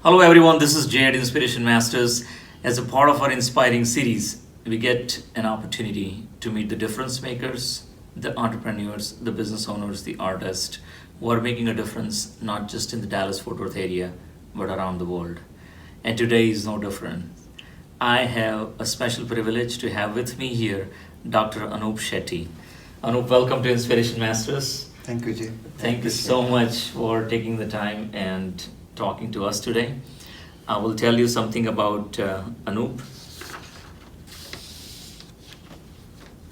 Hello everyone, this is Jay at Inspiration Masters. As a part of our inspiring series, we get an opportunity to meet the difference makers, the entrepreneurs, the business owners, the artists who are making a difference not just in the Dallas-Fort Worth area, but around the world. And today is no different. I have a special privilege to have with me here Dr. Anup Shetty. Anup, welcome to Inspiration Masters. Thank you, Jay. Thank you so much for taking the time and talking to us today. I will tell you something about Anup.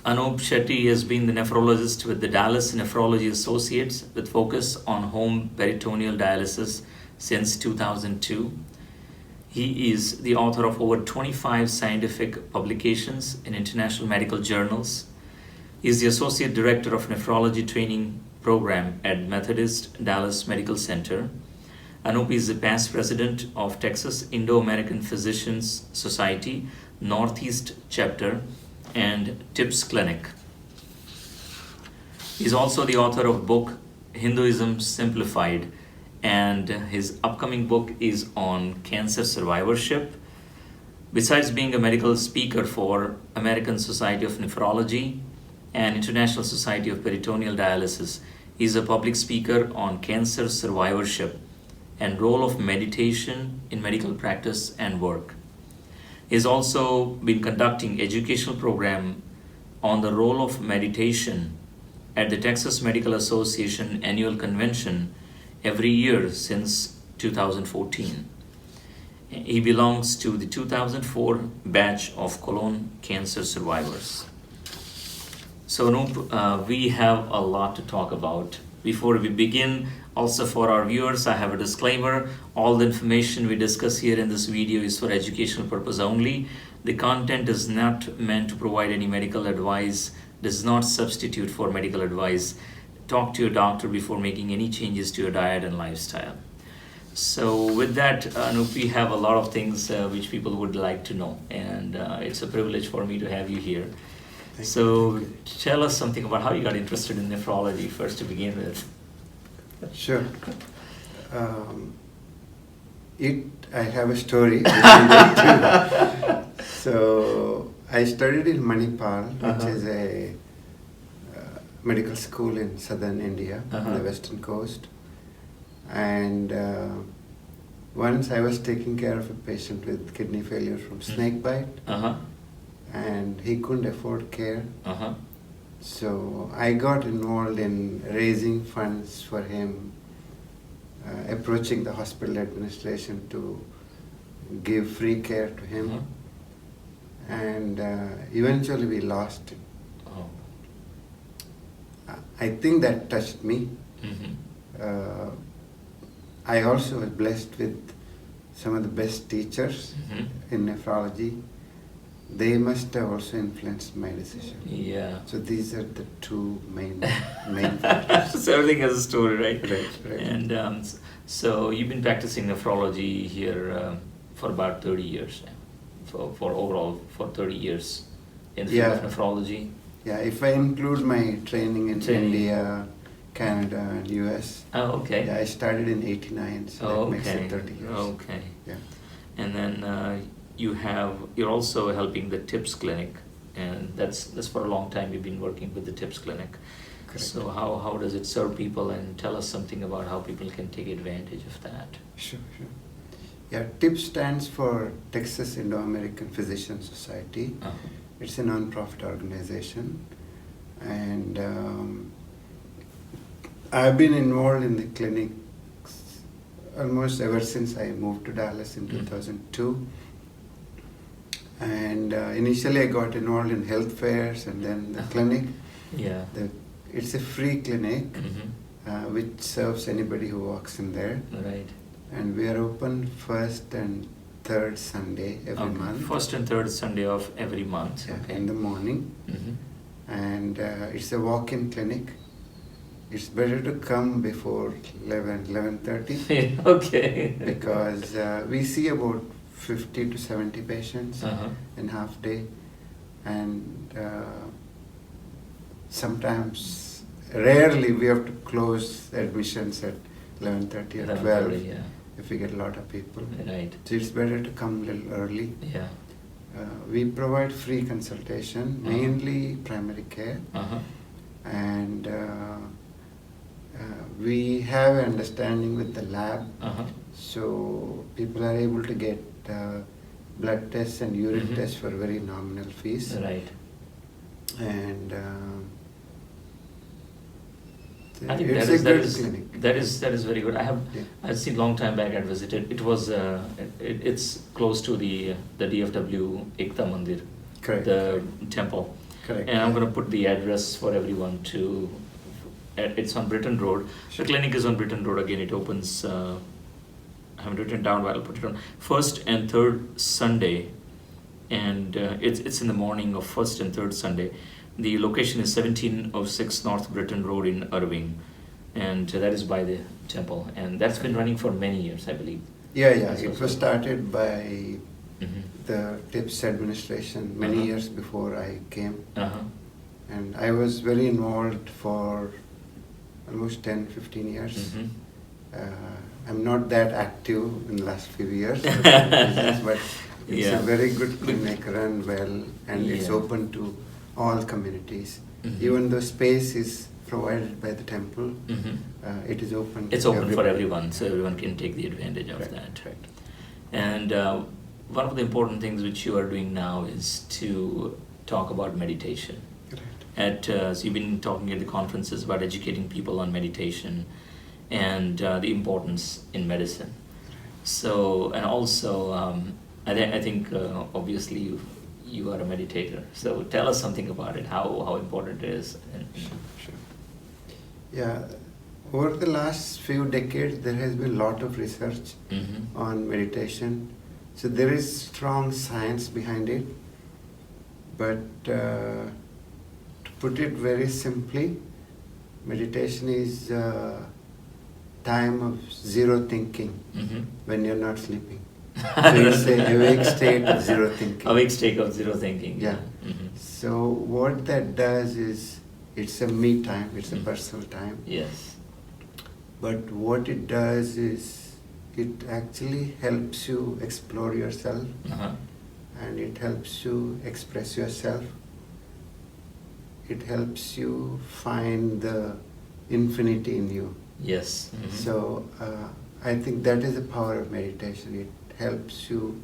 Anup Shetty has been the nephrologist with the Dallas Nephrology Associates with focus on home peritoneal dialysis since 2002. He is the author of over 25 scientific publications in international medical journals. He is the Associate Director of Nephrology Training Program at Methodist Dallas Medical Center. Anup is the past president of Texas Indo-American Physicians Society, Northeast Chapter, and TIPS Clinic. He's also the author of book Hinduism Simplified, and his upcoming book is on cancer survivorship. Besides being a medical speaker for American Society of Nephrology and International Society of Peritoneal Dialysis, he's a public speaker on cancer survivorship and role of meditation in medical practice and work. He's also been conducting educational program on the role of meditation at the Texas Medical Association annual convention every year since 2014. He belongs to the 2004 batch of colon cancer survivors. So Anup, we have a lot to talk about. Before we begin, also for our viewers, I have a disclaimer. All the information we discuss here in this video is for educational purpose only. The content is not meant to provide any medical advice, does not substitute for medical advice. Talk to your doctor before making any changes to your diet and lifestyle. So with that, Anup, we have a lot of things which people would like to know, and it's a privilege for me to have you here. So tell us something about how you got interested in nephrology first to begin with. Sure. I have a story. So I studied in Manipal, which is a medical school in southern India, on the western coast. And once I was taking care of a patient with kidney failure from snake bite. And he couldn't afford care. So I got involved in raising funds for him, approaching the hospital administration to give free care to him. And eventually we lost him. I think that touched me. I also was blessed with some of the best teachers in nephrology. They must have also influenced my decision. Yeah. So these are the two main factors. So everything has a story, right? Right. And so you've been practicing nephrology here for about 30 years now. For overall, for 30 years in the field of nephrology. Yeah, if I include my training in India, Canada, and US. Oh, okay. Yeah, I started in '89, so that makes it 30 years. Okay. Yeah. And then you're also helping the TIPS clinic, and that's for a long time you've been working with the TIPS clinic. Correct. So how does it serve people, and tell us something about how people can take advantage of that. Sure. Yeah, TIPS stands for Texas Indo-American Physicians Society. It's a non-profit organization, and I've been involved in the clinic almost ever since I moved to Dallas in 2002. And initially I got involved in health fairs and then the clinic. Yeah. It's a free clinic which serves anybody who walks in there. Right. And we are open first and third Sunday every month. First and third Sunday of every month. Yeah, in the morning. And it's a walk-in clinic. It's better to come before 11:30. Okay. Because we see about 50 to 70 patients in half day, and sometimes, rarely we have to close admissions at 11:30 or 12. if we get a lot of people. Right. So it's better to come a little early. Yeah. We provide free consultation, mainly primary care, and we have an understanding with the lab, so people are able to get blood tests and urine tests for very nominal fees. Right. And I think it's that is very good. I've seen long time back. I visited. It was it's close to the DFW Ekta Mandir, Correct. the temple. Correct. And I'm going to put the address for everyone to. It's on Britton Road. Sure. The clinic is on Britton Road. Again, it opens. I haven't written down, but I'll put it on first and third Sunday, and it's in the morning of first and third Sunday. The location is 1706 North Britton Road in Irving, and that is by the temple, and that's been running for many years, I believe. Yeah. It was started by the TIPS administration many years before I came, and I was very involved for almost 10-15 years. I'm not that active in the last few years, but it's a very good clinic, run well, and it's open to all communities. Even though space is provided by the temple, it is open. It's open for everyone, so everyone can take the advantage of that. Right. And one of the important things which you are doing now is to talk about meditation. Right. So you've been talking at the conferences about educating people on meditation and the importance in medicine. So, and also, I think obviously you are a meditator. So tell us something about it, how important it is. Sure. Yeah, over the last few decades, there has been a lot of research on meditation. So there is strong science behind it. But to put it very simply, meditation is time of zero thinking when you're not sleeping. So it's an awake state of zero thinking. Awake state of zero thinking. Yeah. So what that does is, it's a me time, it's a personal time. Yes. But what it does is, it actually helps you explore yourself, and it helps you express yourself. It helps you find the infinity in you. Yes. So I think that is the power of meditation. It helps you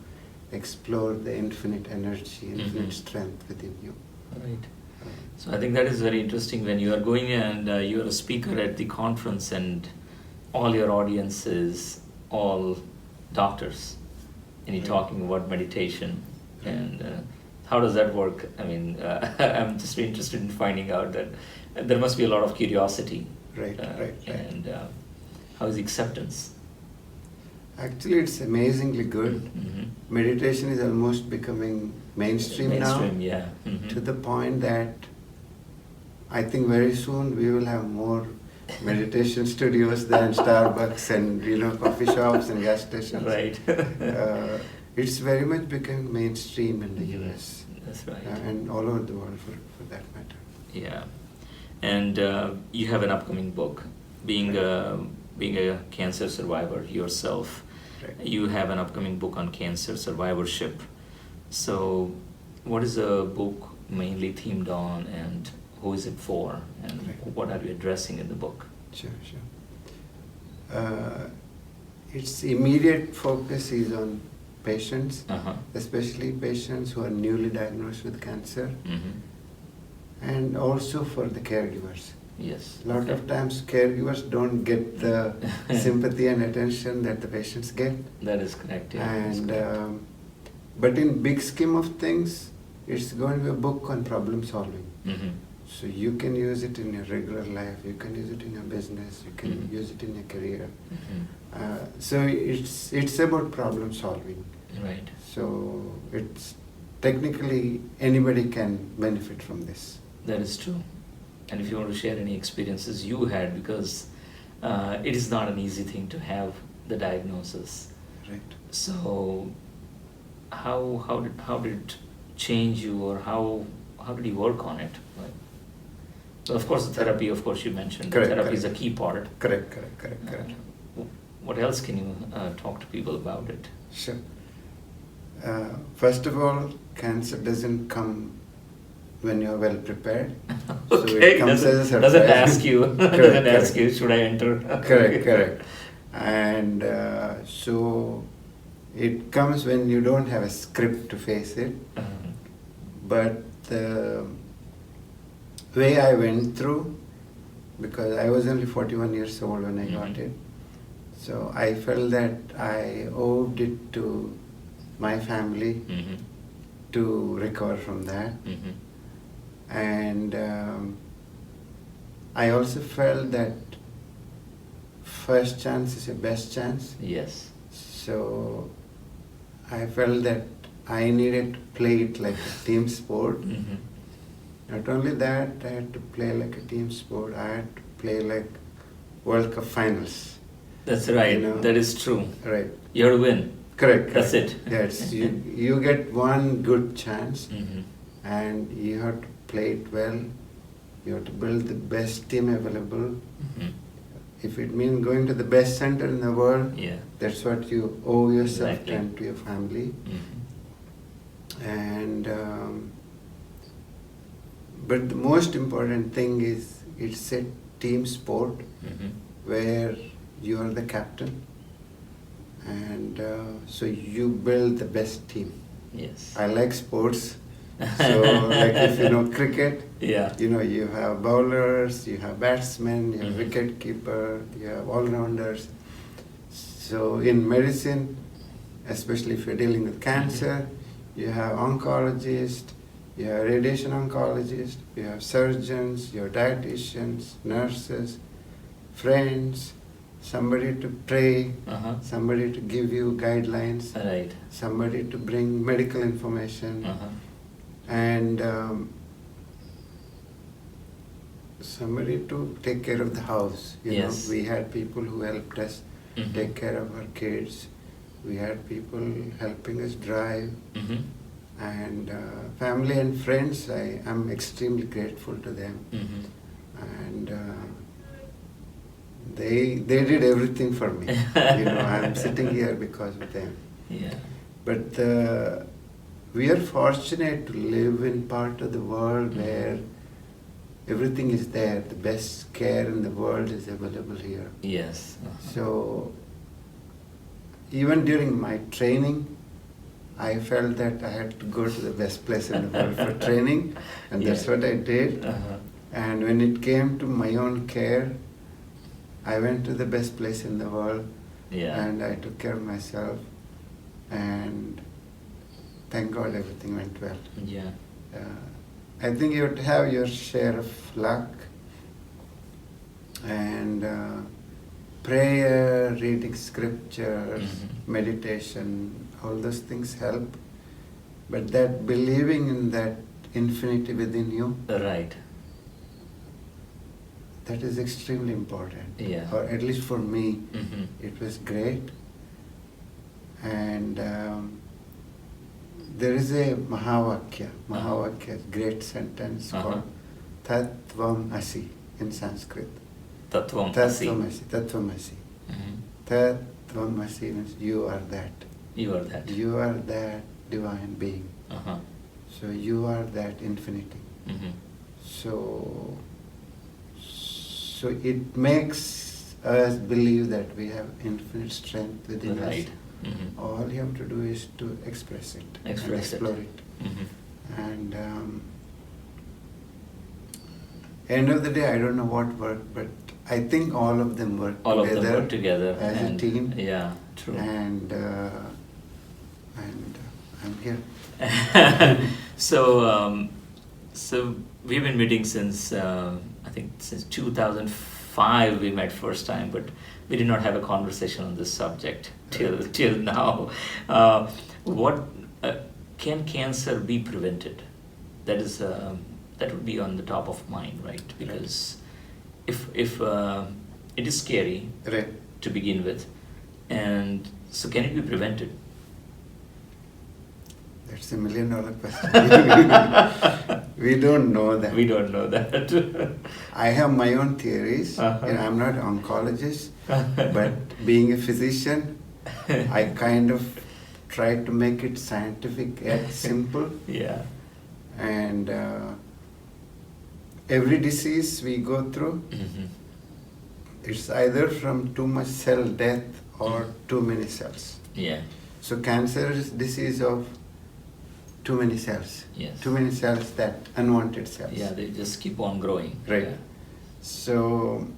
explore the infinite energy, infinite strength within you. Right. So I think that is very interesting when you are going and you are a speaker at the conference and all your audience is all doctors and you're talking about meditation and how does that work? I mean, I'm just interested in finding out that there must be a lot of curiosity. Right. And how is acceptance? Actually, it's amazingly good. Meditation is almost becoming mainstream now. Yeah. To the point that I think very soon we will have more meditation studios than Starbucks and coffee shops and gas stations. Right. It's very much becoming mainstream in the US. That's right. And all over the world for that matter. Yeah. And you have an upcoming book, being a cancer survivor yourself. Right. You have an upcoming book on cancer survivorship. So what is the book mainly themed on and who is it for and what are you addressing in the book? Sure. Its immediate focus is on patients, especially patients who are newly diagnosed with cancer, and also for the caregivers. Yes. A lot of times caregivers don't get the sympathy and attention that the patients get. That is correct. Yeah, and but in big scheme of things, it's going to be a book on problem solving. So you can use it in your regular life, you can use it in your business, you can use it in your career. So it's about problem solving. Right. So it's technically anybody can benefit from this. That is true. And if you want to share any experiences you had, because it is not an easy thing to have the diagnosis. Right. So how did it change you, or how did you work on it? Well, of course, the therapy. Of course, you mentioned Correct, therapy correct. is a key part. Correct. what else can you talk to people about it? Sure. First of all, cancer doesn't come when you're well prepared. Okay, So it comes as a surprise. doesn't ask you. Doesn't ask you, should I enter? Correct. And so it comes when you don't have a script to face it. But the way I went through, because I was only 41 years old when I got it, so I felt that I owed it to my family to recover from that. And I also felt that first chance is a best chance. Yes. So I felt that I needed to play it like a team sport. Not only that, I had to play like a team sport. I had to play like World Cup finals. That's right. That is true. Right. You have to win. Correct. That's it. Yes. You get one good chance, and you have to play it well. You have to build the best team available. If it means going to the best center in the world, that's what you owe yourself and to your family. And but the most important thing is it's a team sport where you are the captain, and so you build the best team. Yes. I like sports, so like if you know cricket, you have bowlers, you have batsmen, you have wicket keeper, you have all-rounders. So in medicine, especially if you're dealing with cancer, you have oncologists, you have radiation oncologists, you have surgeons, you have dietitians, nurses, friends, somebody to pray, somebody to give you guidelines, somebody to bring medical information, and somebody to take care of the house. You know, we had people who helped us take care of our kids. We had people helping us drive. And family and friends, I am extremely grateful to them. And they did everything for me. I'm sitting here because of them. But we are fortunate to live in part of the world where everything is there. The best care in the world is available here. Yes. So even during my training, I felt that I had to go to the best place in the world for training, and that's what I did. And when it came to my own care, I went to the best place in the world, and I took care of myself, and thank God everything went well. I think you have to have your share of luck, and prayer, reading scriptures, meditation, all those things help. But that believing in that infinity within you, right, that is extremely important. Or at least for me, it was great. And there is a Mahavakya, great sentence called Tattvam Asi in Sanskrit. Tattvam Asi. Tattvam Asi means you are that. You are that. You are that divine being. So you are that infinity. So it makes us believe that we have infinite strength within us. All you have to do is to express it and explore it. And end of the day, I don't know what worked, but I think all of them work together as a team. Yeah, true. And I'm here. So we've been meeting since I think since 2005 we met first time, but we did not have a conversation on this subject till now. What can cancer be prevented? That is that would be on the top of mind, right? Because if it is scary to begin with, and so can it be prevented? That's $1 million question. We don't know that. We don't know that. I have my own theories. I'm not an oncologist, but being a physician, I kind of try to make it scientific yet simple. Yeah. And every disease we go through, it's either from too much cell death or too many cells. Yeah. So cancer is disease of too many cells. Yes. Too many cells, that unwanted cells. Yeah, they just keep on growing. Right. Yeah. So,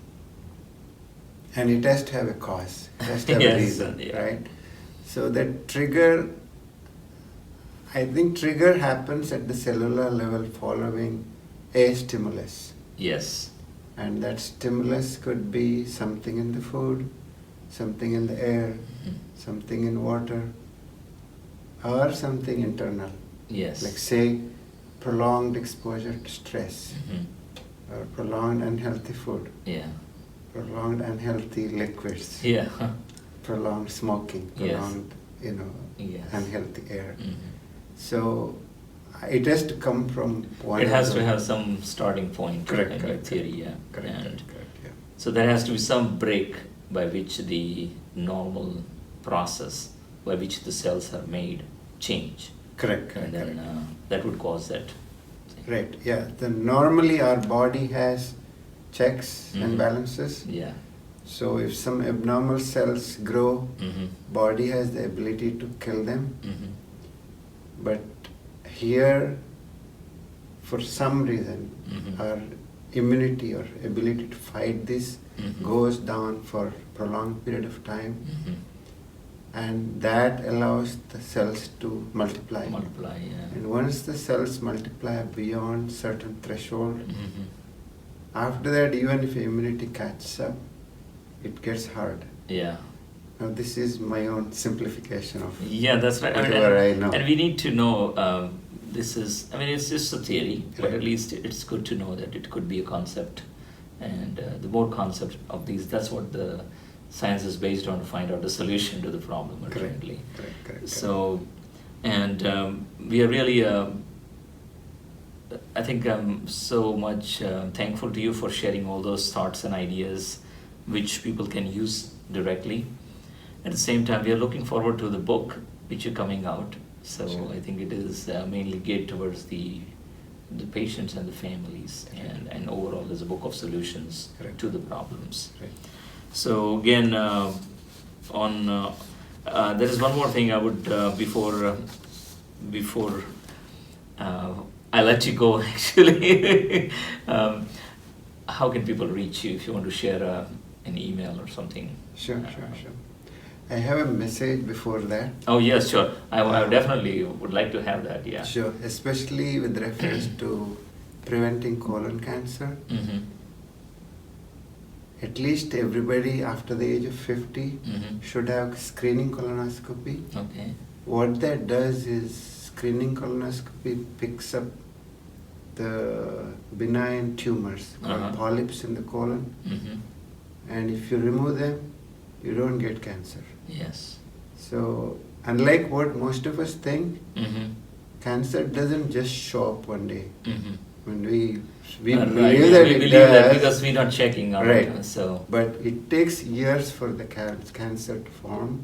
and it has to have a cause. It has to have Yes, a reason, yeah. right? So that trigger, I think trigger happens at the cellular level following a stimulus. Yes. And that stimulus could be something in the food, something in the air, something in water, or something internal. Yes. Like say, prolonged exposure to stress, or prolonged unhealthy food, Yeah. prolonged unhealthy liquids, Yeah. prolonged smoking, Yes. prolonged, Yes. unhealthy air. So it has to come from one. It has of the- to have some starting point Correct, in your correct, theory, yeah. Correct, And correct, yeah. so there has to be some break by which the normal process by which the cells are made change. Correct, And correct, then correct. that would cause that. Right, yeah. Then normally our body has checks and balances. Yeah. So if some abnormal cells grow, body has the ability to kill them. But here, for some reason, our immunity or ability to fight this goes down for prolonged period of time, and that allows the cells to multiply. Multiply, yeah. And once the cells multiply beyond certain threshold, after that, even if immunity catches up, it gets hard. Yeah. Now this is my own simplification of Yeah, that's right. whatever I know. And we need to know, this is, I mean, it's just a theory, but Right. at least it's good to know that it could be a concept. And the more concept of these, that's what the science is based on, to find out the solution to the problem ultimately. Correct. So, and we are really, I think I'm so much thankful to you for sharing all those thoughts and ideas which people can use directly. At the same time, we are looking forward to the book which is coming out. So Sure. I think it is mainly geared towards the patients and the families, and overall as a book of solutions Correct. to the problems. Right. So again, there is one more thing I would before I let you go. Actually, how can people reach you if you want to share an email or something? Sure. I have a message before that. Oh yes, sure. I definitely would like to have that. Yeah. Sure, especially with reference to preventing colon cancer. At least everybody after the age of 50 should have screening colonoscopy. Okay. What that does is screening colonoscopy picks up the benign tumors called polyps in the colon, and if you remove them, you don't get cancer. Yes. So unlike what most of us think, cancer doesn't just show up one day. When we Right, believe yeah, that we it believe does, that because we're not checking on right. it. So. But it takes years for the cancer to form.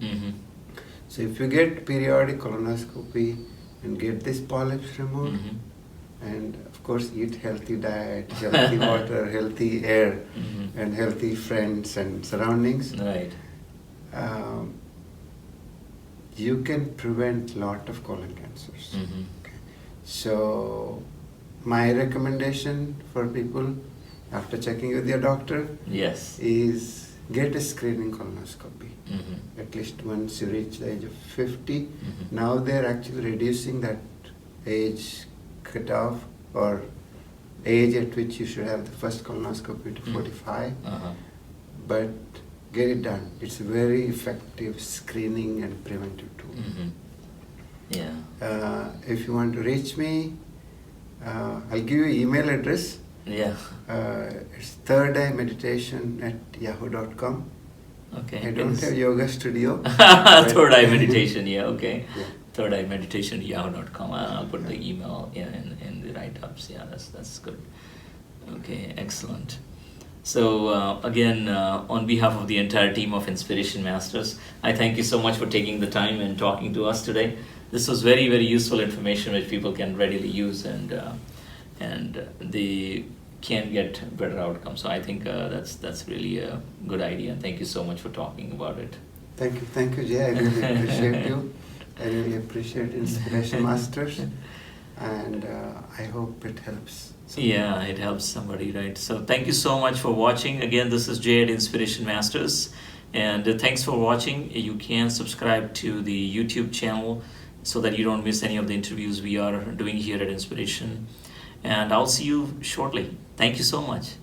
So if you get periodic colonoscopy and get these polyps removed, and of course eat healthy diet, healthy water, healthy air, and healthy friends and surroundings, Right. you can prevent lot of colon cancers. Okay. So my recommendation for people after checking with your doctor Yes. is get a screening colonoscopy at least once you reach the age of 50. Now they're actually reducing that age cutoff or age at which you should have the first colonoscopy to 45. But get it done. It's a very effective screening and preventive tool. Yeah. If you want to reach me, I'll give you an email address. Yeah. It's thirdeyemeditation@yahoo.com. Okay. I don't have yoga studio. Third eye meditation. Yeah. Okay. Yeah. thirdeyemeditation@yahoo.com. I'll put the email in the write-ups. Yeah, that's good. Okay, excellent. So again, on behalf of the entire team of Inspiration Masters, I thank you so much for taking the time and talking to us today. This was very, very useful information which people can readily use, and they can get better outcomes. So I think that's really a good idea. And thank you so much for talking about it. Thank you, Jay. I really appreciate you. I really appreciate Inspiration Masters, and I hope it helps. Yeah, it helps somebody, right? So thank you so much for watching. Again, this is Jay at Inspiration Masters, and thanks for watching. You can subscribe to the YouTube channel so that you don't miss any of the interviews we are doing here at Inspiration. And I'll see you shortly. Thank you so much.